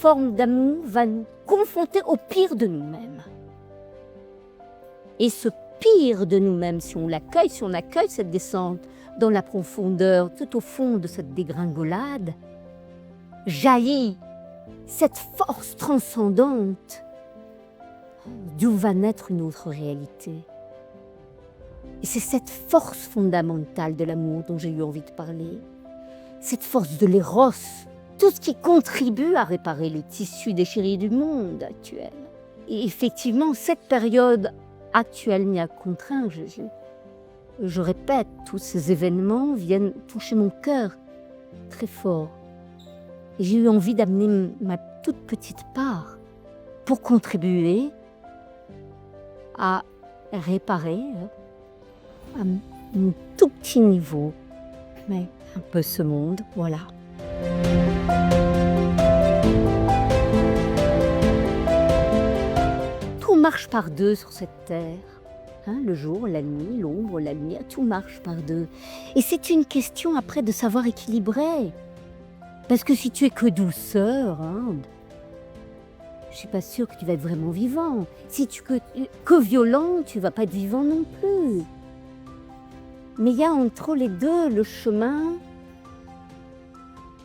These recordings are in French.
forme d'amour va nous confronter au pire de nous-mêmes. Et ce pire de nous-mêmes, si on accueille cette descente dans la profondeur, tout au fond de cette dégringolade, jaillit cette force transcendante d'où va naître une autre réalité. Et c'est cette force fondamentale de l'amour dont j'ai eu envie de parler, cette force de l'éros, tout ce qui contribue à réparer les tissus déchirés du monde actuel. Et effectivement, cette période actuelle m'y a contraint. Je répète, tous ces événements viennent toucher mon cœur très fort. Et j'ai eu envie d'amener ma toute petite part pour contribuer à réparer à un tout petit niveau, mais un peu ce monde, voilà. Tout marche par deux sur cette terre. Le jour, la nuit, l'ombre, la lumière, tout marche par deux. Et c'est une question après de savoir équilibrer. Parce que si tu es que douceur, je suis pas sûre que tu vas être vraiment vivant. Si tu es que violent, tu vas pas être vivant non plus. Mais il y a entre les deux le chemin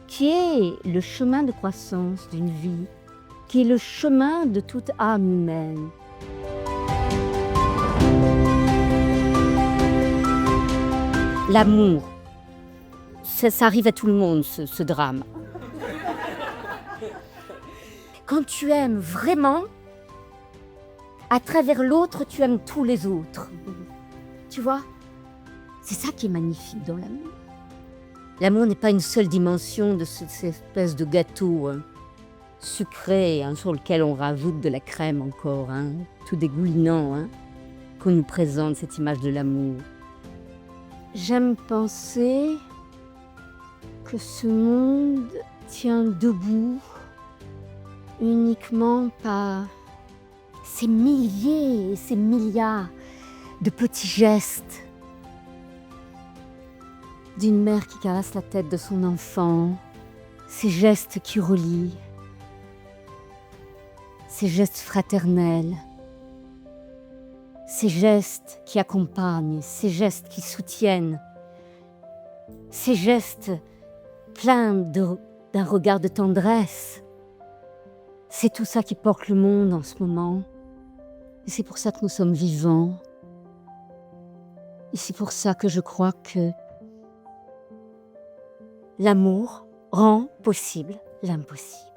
qui est le chemin de croissance d'une vie, qui est le chemin de toute âme humaine. L'amour, ça arrive à tout le monde, ce drame. Quand tu aimes vraiment, à travers l'autre, tu aimes tous les autres. Tu vois ? C'est ça qui est magnifique dans l'amour. L'amour n'est pas une seule dimension de cette espèce de gâteau sucré sur lequel on rajoute de la crème encore, tout dégoulinant, qu'on nous présente cette image de l'amour. J'aime penser que ce monde tient debout uniquement par ces milliers et ces milliards de petits gestes d'une mère qui caresse la tête de son enfant, ces gestes qui relient, ces gestes fraternels, ces gestes qui accompagnent, ces gestes qui soutiennent, ces gestes pleins d'un regard de tendresse. C'est tout ça qui porte le monde en ce moment. Et c'est pour ça que nous sommes vivants. Et c'est pour ça que je crois que l'amour rend possible l'impossible.